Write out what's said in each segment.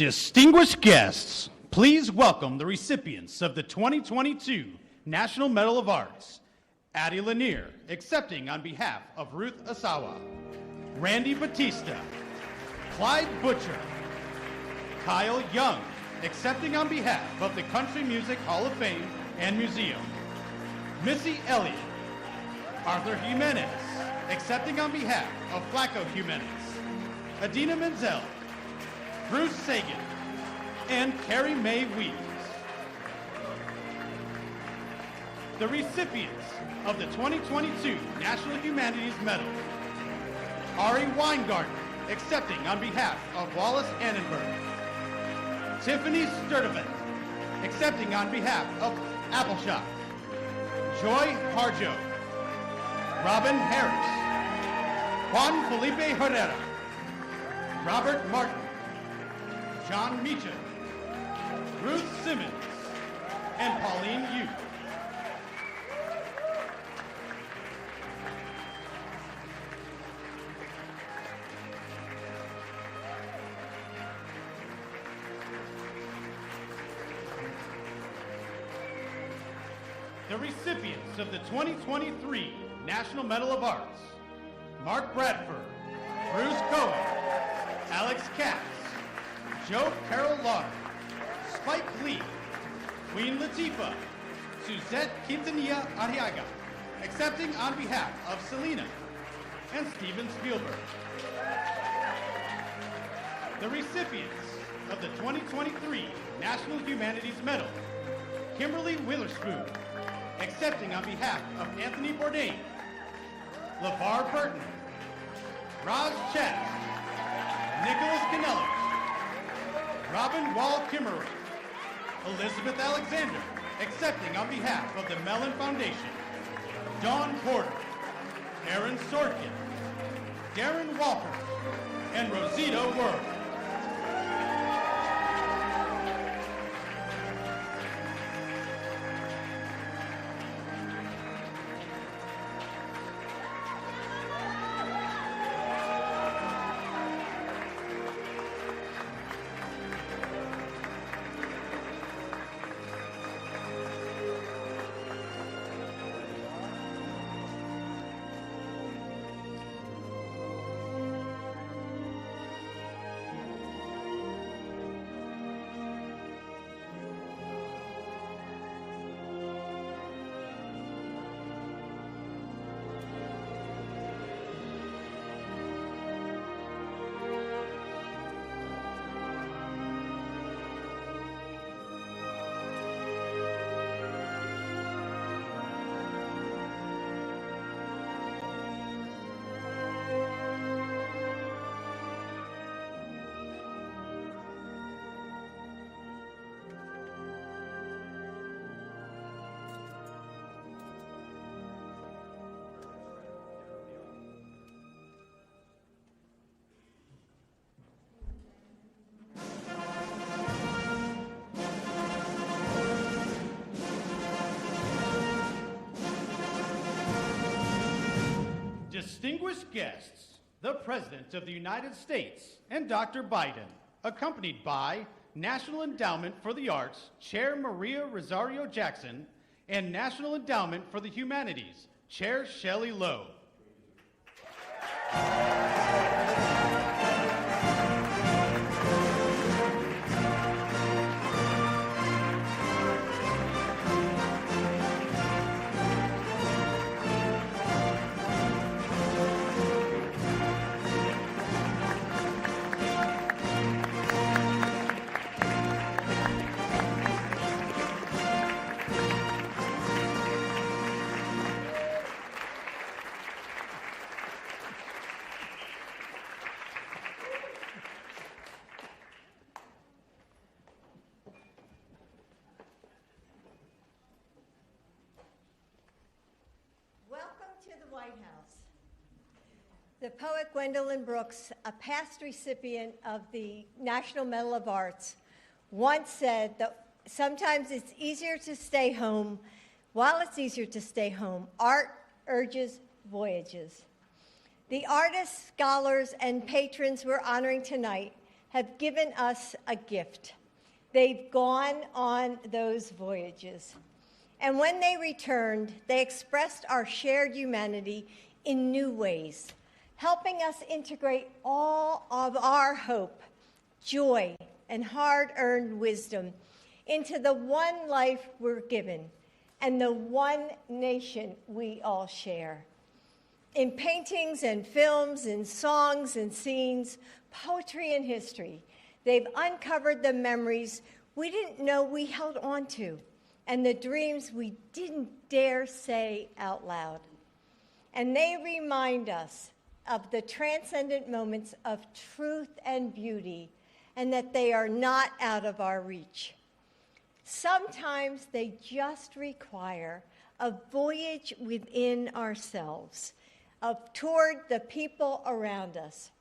Distinguished guests, please welcome the recipients of the 2022 National Medal of Arts. Addie Lanier, accepting on behalf of Ruth Asawa. Randy Batista. Clyde Butcher. Kyle Young, accepting on behalf of the Country Music Hall of Fame and Museum. Missy Elliott. Arthur Jimenez, accepting on behalf of Flacco Jimenez. Adina Menzel. Bruce Sagan, and Carrie Mae Weeks. The recipients of the 2022 National Humanities Medal. Ari Weingarten, accepting on behalf of Wallace Annenberg. Tiffany Sturdivant, accepting on behalf of Appleshot. Joy Harjo. Robin Harris. Juan Felipe Herrera. Robert Martin. John Meacham, Ruth Simmons, and Pauline Yu. The recipients of the 2023 National Medal of Arts: Mark Bradford, Bruce Cohen, Alex Katz, Joe Carroll Lauder, Spike Lee, Queen Latifah, Suzette Quintanilla Arriaga, accepting on behalf of Selena, and Steven Spielberg. The recipients of the 2023 National Humanities Medal: Kimberly Witherspoon, accepting on behalf of Anthony Bourdain, LeVar Burton, Roz Chess, Nicholas Canellos, Robin Wall Kimmerer, Elizabeth Alexander, accepting on behalf of the Mellon Foundation, Dawn Porter, Aaron Sorkin, Darren Walker, and Rosita World. Distinguished guests, the President of the United States and Dr. Biden, accompanied by National Endowment for the Arts Chair Maria Rosario Jackson and National Endowment for the Humanities Chair Shelley Lowe. The poet Gwendolyn Brooks, a past recipient of the National Medal of Arts, once said that sometimes it's easier to stay home. While it's easier to stay home, art urges voyages. The artists, scholars, and patrons we're honoring tonight have given us a gift. They've gone on those voyages. And when they returned, they expressed our shared humanity in new ways, helping us integrate all of our hope, joy, and hard-earned wisdom into the one life we're given and the one nation we all share. In paintings and films, in songs and scenes, poetry and history, they've uncovered the memories we didn't know we held on to and the dreams we didn't dare say out loud. And they remind us of the transcendent moments of truth and beauty, and that they are not out of our reach. Sometimes they just require a voyage within ourselves, toward the people around us.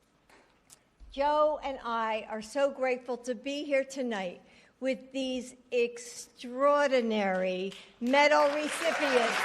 Joe and I are so grateful to be here tonight with these extraordinary medal recipients.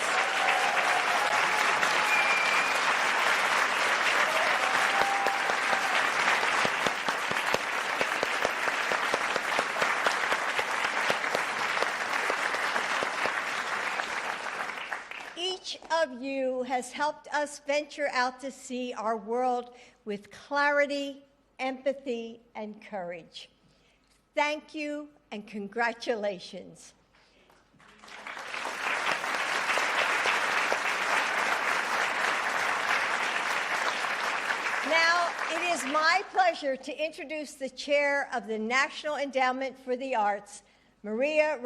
Each of you has helped us venture out to see our world with clarity, empathy, and courage. Thank you and congratulations. Now, it is my pleasure to introduce the chair of the National Endowment for the Arts, Maria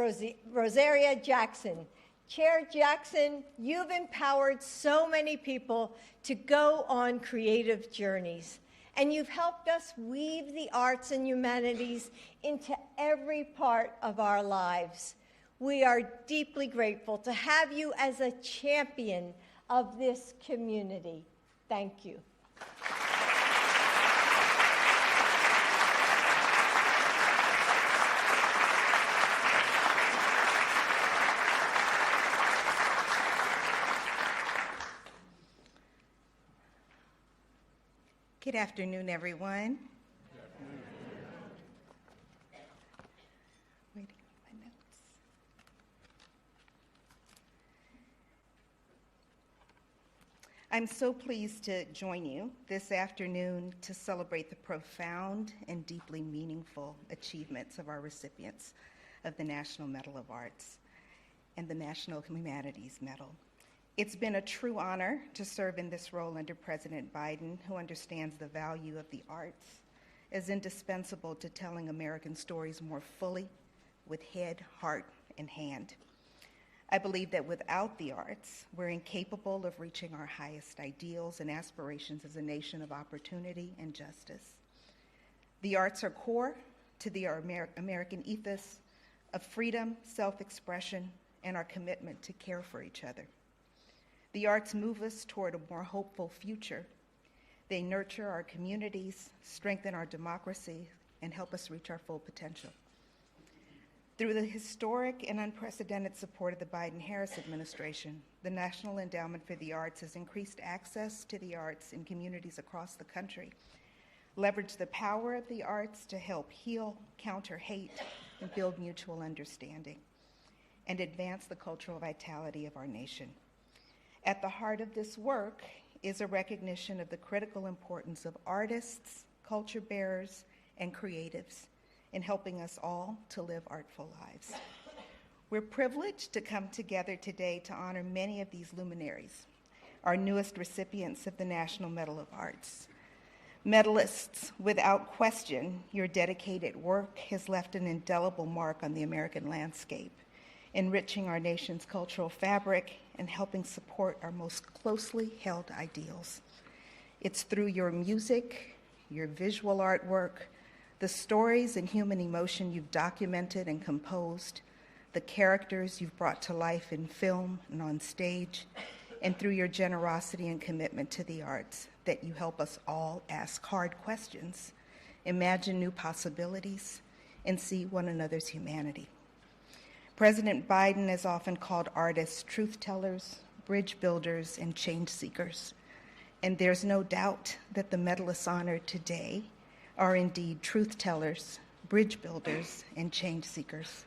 Rosaria Jackson. Chair Jackson, you've empowered so many people to go on creative journeys, and you've helped us weave the arts and humanities into every part of our lives. We are deeply grateful to have you as a champion of this community. Thank you. Good afternoon, everyone. Waiting on my notes. I'm so pleased to join you this afternoon to celebrate the profound and deeply meaningful achievements of our recipients of the National Medal of Arts and the National Humanities Medal. It's been a true honor to serve in this role under President Biden, who understands the value of the arts as indispensable to telling American stories more fully, with head, heart, and hand. I believe that without the arts, we're incapable of reaching our highest ideals and aspirations as a nation of opportunity and justice. The arts are core to the American ethos of freedom, self-expression, and our commitment to care for each other. The arts move us toward a more hopeful future. They nurture our communities, strengthen our democracy, and help us reach our full potential. Through the historic and unprecedented support of the Biden-Harris administration, the National Endowment for the Arts has increased access to the arts in communities across the country, leveraged the power of the arts to help heal, counter hate, and build mutual understanding, and advance the cultural vitality of our nation. At the heart of this work is a recognition of the critical importance of artists, culture bearers, and creatives in helping us all to live artful lives. We're privileged to come together today to honor many of these luminaries, our newest recipients of the National Medal of Arts. Medalists, without question, your dedicated work has left an indelible mark on the American landscape, enriching our nation's cultural fabric and helping support our most closely held ideals. It's through your music, your visual artwork, the stories and human emotion you've documented and composed, the characters you've brought to life in film and on stage, and through your generosity and commitment to the arts that you help us all ask hard questions, imagine new possibilities, and see one another's humanity. President Biden has often called artists truth tellers, bridge builders, and change seekers. And there's no doubt that the medalists honored today are indeed truth tellers, bridge builders, and change seekers,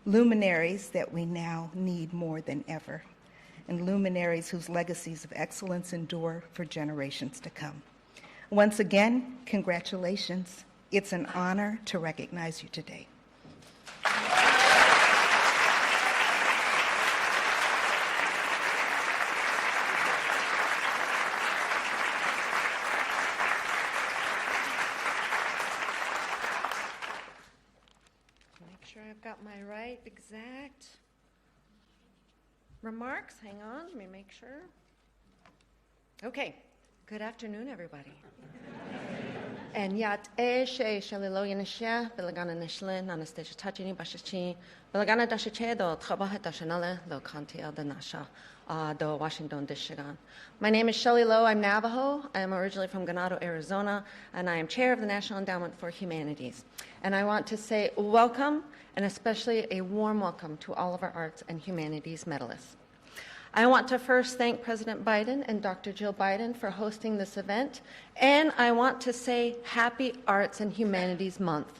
luminaries that we now need more than ever, and luminaries whose legacies of excellence endure for generations to come. Once again, congratulations. It's an honor to recognize you today. Make sure I've got my right exact remarks. Hang on, let me make sure. Okay, good afternoon, everybody. And yat she shalilo yanishia belagana nishlin anastasia tachini bashichi belagana dashiche do trabaha dashanale lo kanti el danasha do Washington Dishigan. My name is Shelley Lowe. I'm Navajo. I am originally from Ganado, Arizona, and I am chair of the National Endowment for Humanities. And I want to say welcome, and especially a warm welcome to all of our arts and humanities medalists. I want to first thank President Biden and Dr. Jill Biden for hosting this event, and I want to say Happy Arts and Humanities Month.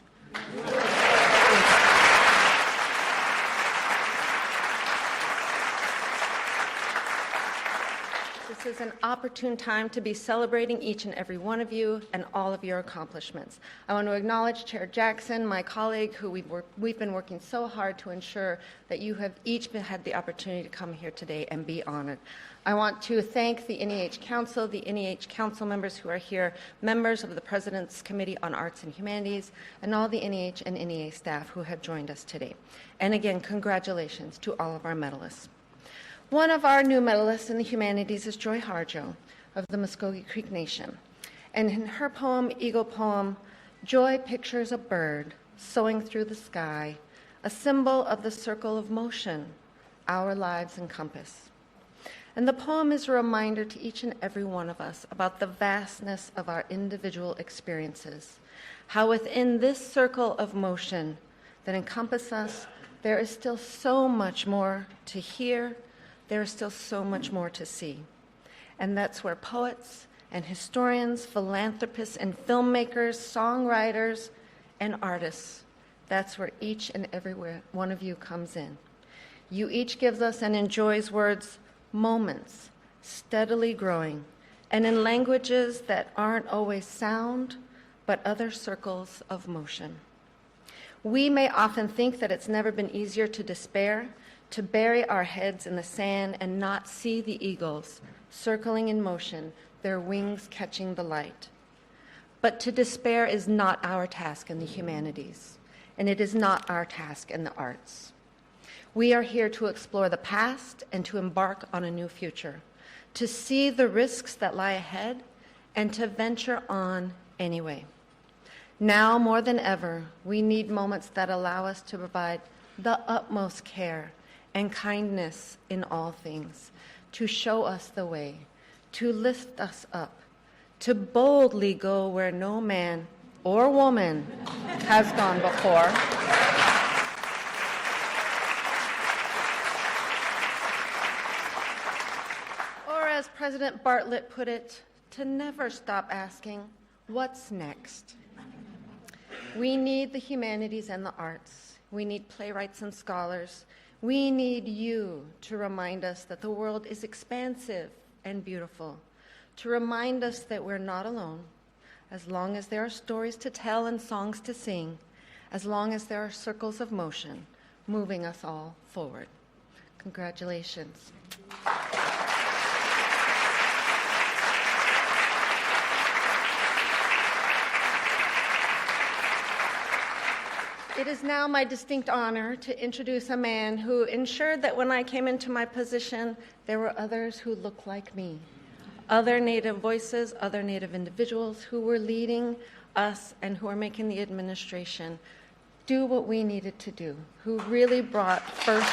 This is an opportune time to be celebrating each and every one of you and all of your accomplishments. I want to acknowledge Chair Jackson, my colleague, who we've been working so hard to ensure that you have each had the opportunity to come here today and be honored. I want to thank the NEH Council, the NEH Council members who are here, members of the President's Committee on Arts and Humanities, and all the NEH and NEA staff who have joined us today. And again, congratulations to all of our medalists. One of our new medalists in the humanities is Joy Harjo of the Muskogee Creek Nation. And in her poem, Eagle Poem, Joy pictures a bird soaring through the sky, a symbol of the circle of motion our lives encompass. And the poem is a reminder to each and every one of us about the vastness of our individual experiences, how within this circle of motion that encompasses us, there is still so much more to hear. There is still so much more to see. And that's where poets and historians, philanthropists and filmmakers, songwriters and artists, that's where each and every one of you comes in. You each gives us and enjoys words, moments, steadily growing, and in languages that aren't always sound, but other circles of motion. We may often think that it's never been easier to despair, to bury our heads in the sand and not see the eagles circling in motion, their wings catching the light. But to despair is not our task in the humanities, and it is not our task in the arts. We are here to explore the past and to embark on a new future, to see the risks that lie ahead and to venture on anyway. Now more than ever, we need moments that allow us to provide the utmost care and kindness in all things, to show us the way, to lift us up, to boldly go where no man or woman has gone before. Or as President Bartlett put it, to never stop asking, what's next? We need the humanities and the arts. We need playwrights and scholars. We need you to remind us that the world is expansive and beautiful, to remind us that we're not alone, as long as there are stories to tell and songs to sing, as long as there are circles of motion moving us all forward. Congratulations. It is now my distinct honor to introduce a man who ensured that when I came into my position, there were others who looked like me, other Native voices, other Native individuals who were leading us and who were making the administration do what we needed to do, who really brought first.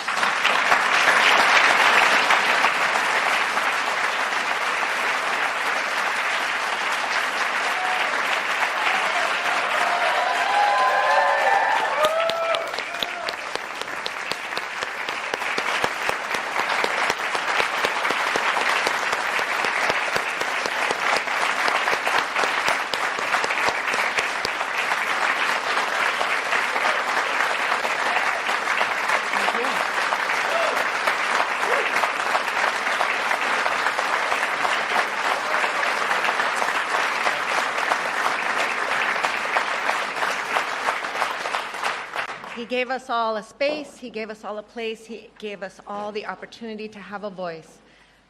He gave us all a space, he gave us all a place, he gave us all the opportunity to have a voice.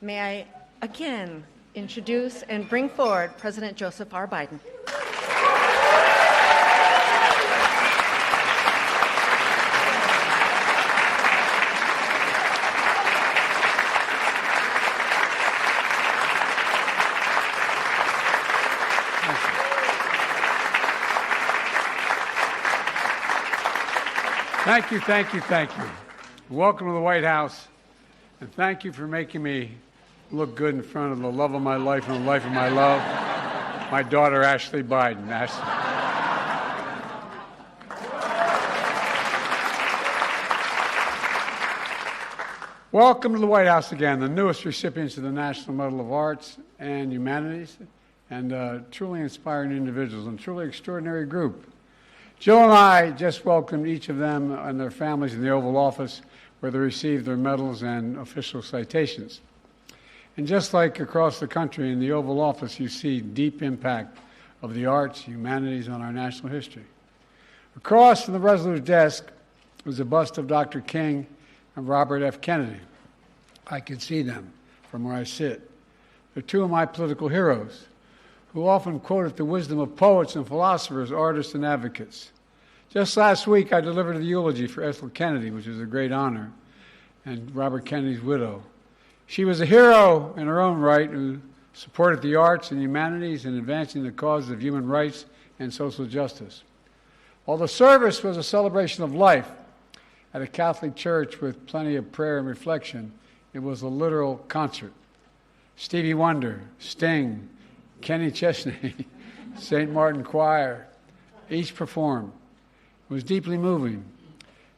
May I again introduce and bring forward President Joseph R. Biden. Thank you, thank you, thank you. Welcome to the White House, and thank you for making me look good in front of the love of my life and the life of my love, my daughter, Ashley Biden. Welcome to the White House again, the newest recipients of the National Medal of Arts and Humanities, and truly inspiring individuals and truly extraordinary group. Jill and I just welcomed each of them and their families in the Oval Office, where they received their medals and official citations. And just like across the country in the Oval Office, you see deep impact of the arts, humanities on our national history. Across from the Resolute's desk was a bust of Dr. King and Robert F. Kennedy. I can see them from where I sit. They're two of my political heroes, who often quoted the wisdom of poets and philosophers, artists, and advocates. Just last week, I delivered the eulogy for Ethel Kennedy, which is a great honor, and Robert Kennedy's widow. She was a hero in her own right who supported the arts and humanities in advancing the causes of human rights and social justice. While the service was a celebration of life at a Catholic church with plenty of prayer and reflection, it was a literal concert. Stevie Wonder, Sting, Kenny Chesney, St. Martin Choir, each performed. It was deeply moving.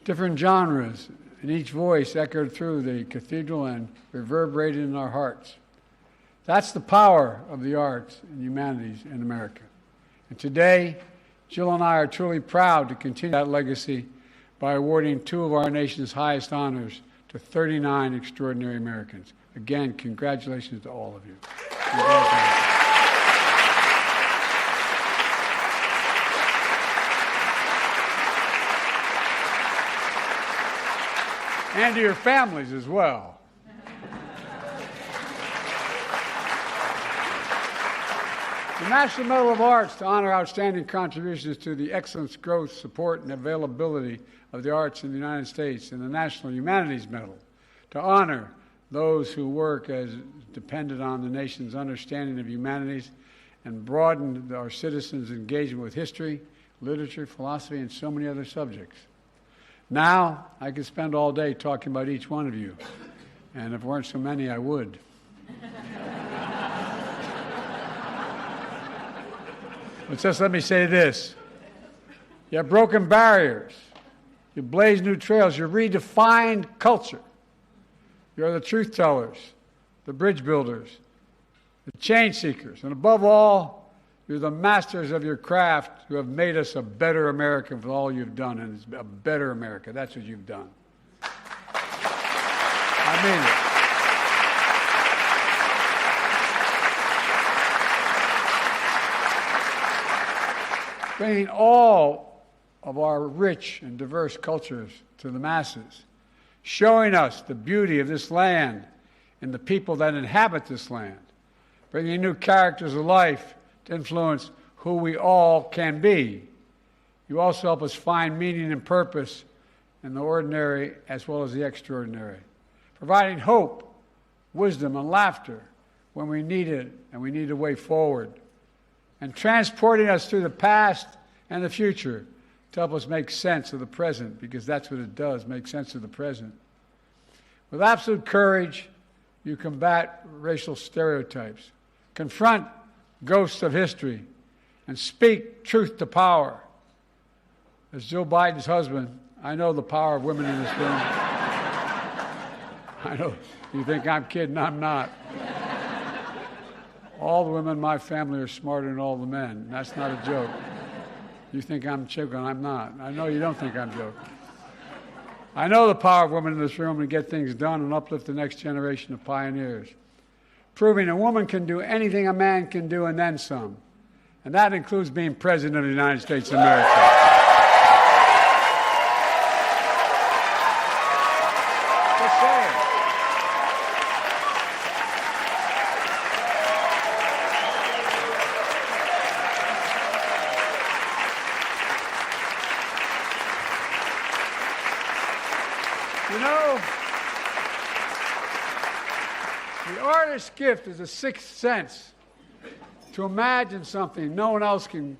Different genres, and each voice echoed through the cathedral and reverberated in our hearts. That's the power of the arts and humanities in America. And today, Jill and I are truly proud to continue that legacy by awarding two of our nation's highest honors to 39 extraordinary Americans. Again, congratulations to all of you. Congratulations. And to your families as well. The National Medal of Arts to honor outstanding contributions to the excellence, growth, support, and availability of the arts in the United States, and the National Humanities Medal to honor those who work as dependent on the nation's understanding of humanities and broaden our citizens' engagement with history, literature, philosophy, and so many other subjects. Now, I could spend all day talking about each one of you, and if there weren't so many, I would. But just let me say this. You have broken barriers. You blaze new trails. You redefined culture. You're the truth tellers, the bridge builders, the change seekers, and above all, you're the masters of your craft who have made us a better America for all you've done, and it's a better America. That's what you've done. I mean it. Bringing all of our rich and diverse cultures to the masses, showing us the beauty of this land and the people that inhabit this land, bringing new characters of life to influence who we all can be. You also help us find meaning and purpose in the ordinary as well as the extraordinary, providing hope, wisdom, and laughter when we need it and we need a way forward, and transporting us through the past and the future to help us make sense of the present, because that's what it does, make sense of the present. With absolute courage, you combat racial stereotypes, confront ghosts of history, and speak truth to power. As Joe Biden's husband, I know the power of women in this room. I know you think I'm kidding, I'm not. All the women in my family are smarter than all the men. That's not a joke. You think I'm joking, I'm not. I know you don't think I'm joking. I know the power of women in this room to get things done and uplift the next generation of pioneers, proving a woman can do anything a man can do and then some. And that includes being President of the United States of America. You know, the artist's gift is a sixth sense to imagine something no one else can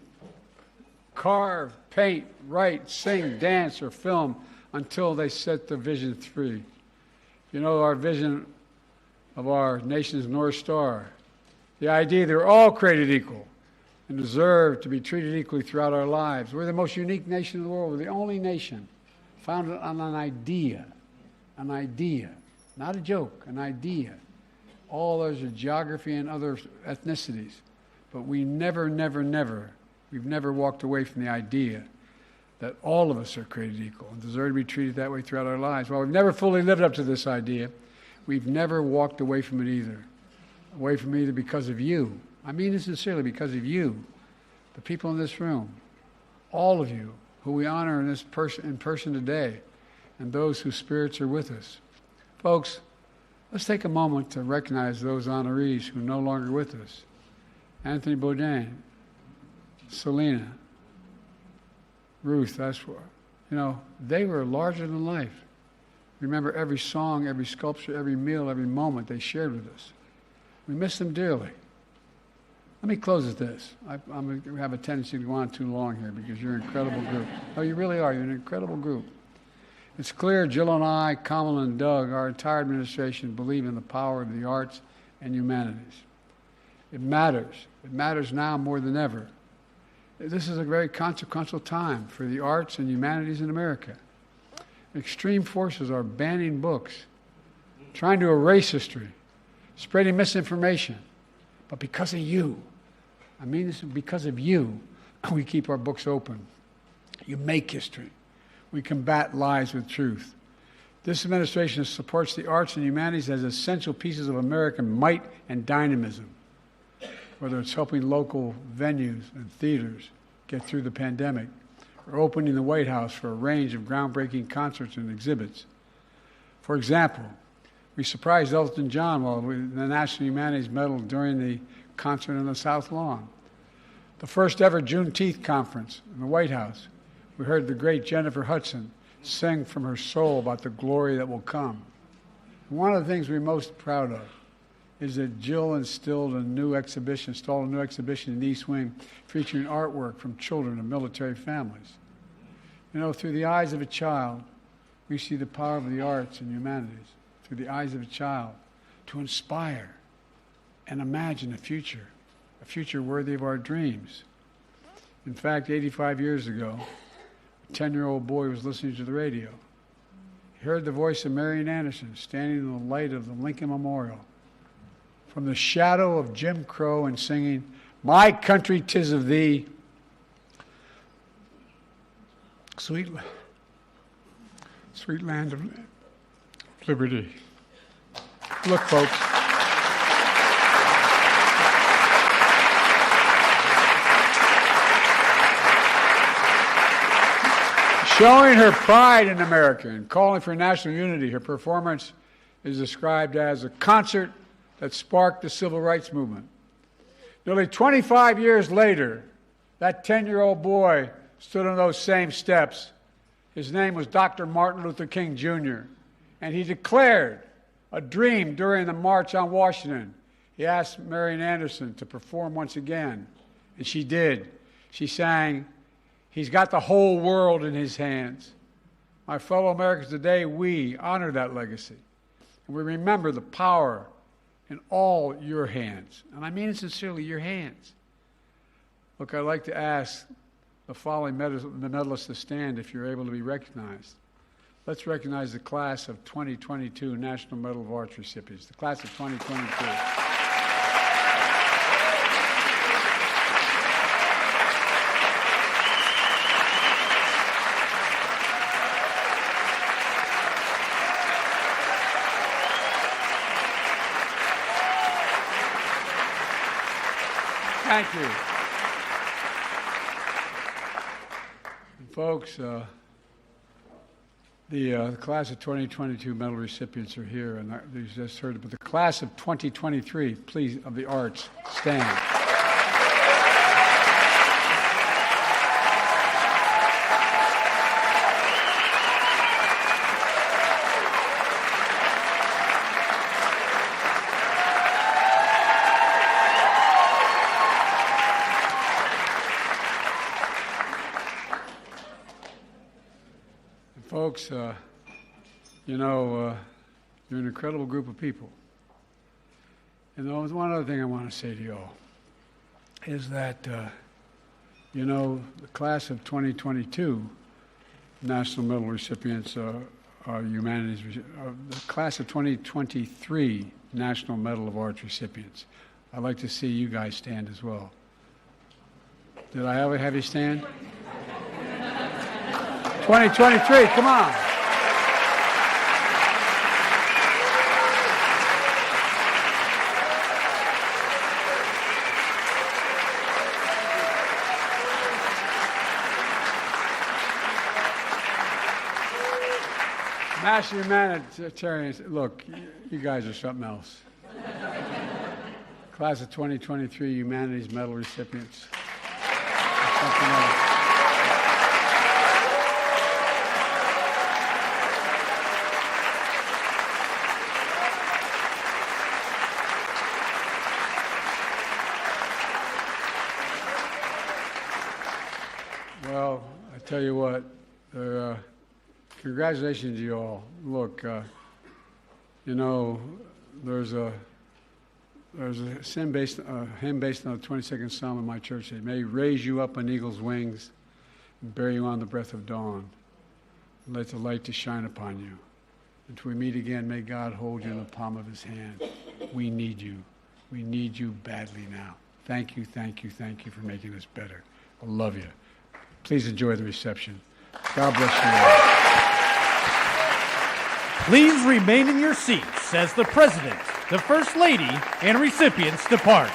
carve, paint, write, sing, dance, or film until they set the vision free. You know, our vision of our nation's North Star, the idea that we're all created equal and deserve to be treated equally throughout our lives. We're the most unique nation in the world. We're the only nation founded on an idea, not a joke, an idea. All others are geography and other ethnicities. But we we've never walked away from the idea that all of us are created equal and deserve to be treated that way throughout our lives. While we've never fully lived up to this idea, we've never walked away from it either. Away from it either because of you. I mean this sincerely, because of you, the people in this room, all of you who we honor in person today, and those whose spirits are with us. Folks, let's take a moment to recognize those honorees who are no longer with us. Anthony Bourdain, Selena, Ruth, they were larger than life. Remember every song, every sculpture, every meal, every moment they shared with us. We miss them dearly. Let me close with this. I'm going to have a tendency to go on too long here because you're an incredible group. Oh, you really are. You're an incredible group. It's clear Jill and I, Kamala and Doug, our entire administration believe in the power of the arts and humanities. It matters. It matters now more than ever. This is a very consequential time for the arts and humanities in America. Extreme forces are banning books, trying to erase history, spreading misinformation. But because of you, I mean this, because of you, we keep our books open. You make history. We combat lies with truth. This administration supports the arts and humanities as essential pieces of American might and dynamism, whether it's helping local venues and theaters get through the pandemic, or opening the White House for a range of groundbreaking concerts and exhibits. For example, we surprised Elton John with the National Humanities Medal during the concert on the South Lawn. The first ever Juneteenth conference in the White House, we heard the great Jennifer Hudson sing from her soul about the glory that will come. And one of the things we're most proud of is that Jill installed a new exhibition in the East Wing featuring artwork from children of military families. You know, through the eyes of a child, we see the power of the arts and humanities. Through the eyes of a child, to inspire and imagine a future worthy of our dreams. In fact, 85 years ago, a 10-year-old boy was listening to the radio. He heard the voice of Marian Anderson standing in the light of the Lincoln Memorial, from the shadow of Jim Crow, and singing, "My country, 'tis of thee, sweet land of liberty." Look, folks. Showing her pride in America and calling for national unity, her performance is described as a concert that sparked the civil rights movement. Nearly 25 years later, that 10-year-old boy stood on those same steps. His name was Dr. Martin Luther King, Jr., and he declared a dream during the March on Washington. He asked Marian Anderson to perform once again, and she did. She sang, "He's got the whole world in his hands." My fellow Americans, today we honor that legacy, and we remember the power in all your hands. And I mean it sincerely, your hands. Look, I'd like to ask the following medalists to stand if you're able to be recognized. Let's recognize the class of 2022 National Medal of Arts recipients, the class of 2022. Thank you. And folks, the class of 2022 medal recipients are here, and you just heard it, but the class of 2023, please, of the arts, stand. And folks, you're an incredible group of people. And there's one other thing I want to say to you all, is that, the class of 2022 National Medal recipients are humanities, the class of 2023 National Medal of Arts recipients. I'd like to see you guys stand as well. Did I ever have you stand? 2023, come on. National Humanitarians, look, you guys are something else. Class of 2023 Humanities Medal recipients. Something else. Well, I tell you what, congratulations to you all. Look, there's a hymn based on the 22nd Psalm in my church. It may raise you up on eagle's wings and bear you on the breath of dawn. And let the light to shine upon you. Until we meet again, may God hold you in the palm of his hand. We need you. We need you badly now. Thank you, thank you, thank you for making us better. I love you. Please enjoy the reception. God bless you all. Please remain in your seats as the President, the First Lady, and recipients depart.